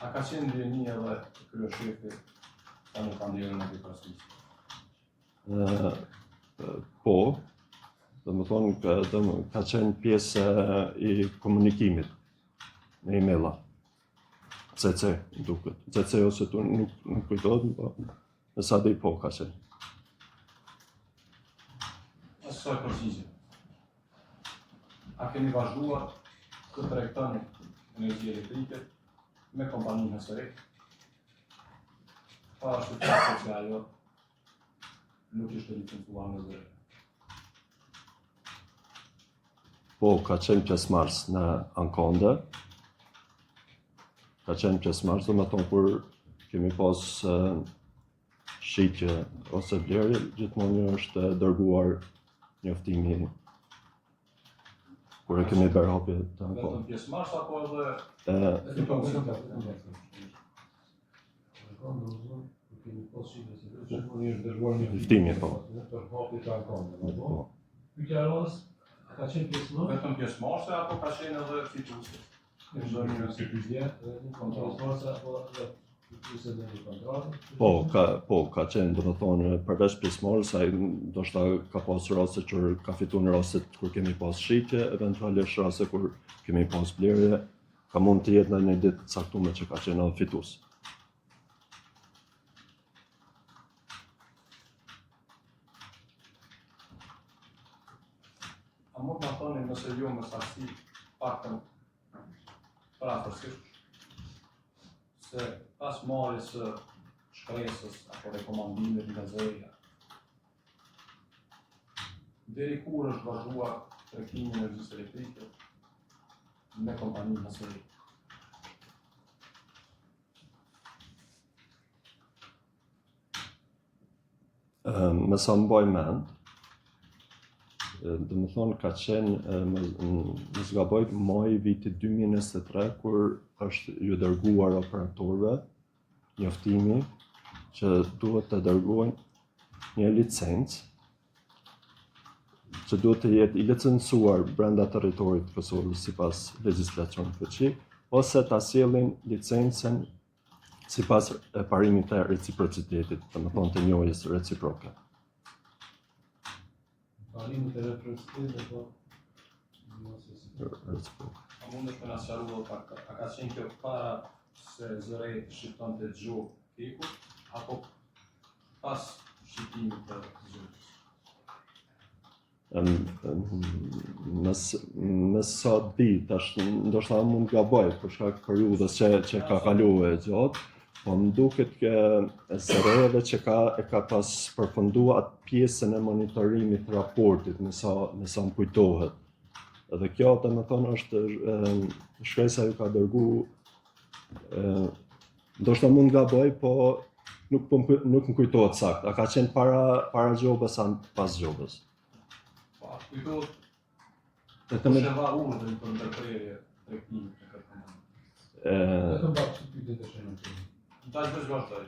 A ka qenë ndjenjë edhe kryeshefi ta në kandierën e Vipasnisë? Po, dhe më thonë ka qenë pjesë i komunikimit me emaila. CC, duket. CC ose tu nuk kujtohet, po në sa di po ka qenë. Asaj përgjigje. A keni vazhduar të tregtoni energji elektrike me kompaninë SRE? Pa ashtu që ajo nuk ishte licencuar në zërë. Po, ka qenë pjesëmarrës në Ankonde. Ka qenë pjesëmarrës, do me thonë kur kemi pas shitje ose blerje, gjithmonë është dërguar njoftimi kur e kemi bërë hapje të Ankonde. Vetëm pjesëmarrës apo edhe Ftimi, po. Ka qenë pjesëmarrës? Vetëm pjesëmarrëse apo ka qenë edhe fituese? Po, ka qenë, do të thonë, përveç pjesëmarrës, ai ndoshta ka pasur raste që ka fituar në rastet kur kemi pas shitje, eventualisht raste kur kemi pas blerje, ka mund të jetë në një ditë caktuar që ka qenë edhe fitues. A mund të thoni nëse jo me saksi paktën prapërsisht se pas marrjes së shkresës apo rekomandimit nga zëria, deri kur është vazhduar tregtimi i energjisë elektrike me kompaninë SRE? Me sa mbaj mend, dhe më thonë ka qenë, në zgaboj, maj vitit 2023, kur është ju dërguar operatorëve njoftimi që duhet të dërgojnë një licencë që duhet të jetë i licencuar brenda territorit të Kosovës sipas legjislacionit fuqi, ose ta sjellin licencën sipas parimit të reciprocitetit, dhe më thonë të njohjes reciproke. Parimit të reciprocitetit, po A mundesh me na sqaruar pak, a ka qenë kjo para se zëri shqipton të gjuhë keku, apo pas shqiptimit të gjuhës? Në sa di, tash ndoshta mund gaboj për shkak të periudhës që ka kaluar e gjatë, po më duket që SRE-ve që ka pas përfunduar atë pjesën e monitorimit të raportit, në sa më kujtohet. Edhe kjo, të më thonë, është shkresa ju ka dërgu, ndoshta mund gaboj, po nuk më kujtohet sakt. A ka qenë para gjobës apo pas gjobës? Po, kujtohet shëva urdhën për ndërprerje tregtimit të kërkimit. vetëm pak të pyetje të shënojmë. Dash veç vazhdoj.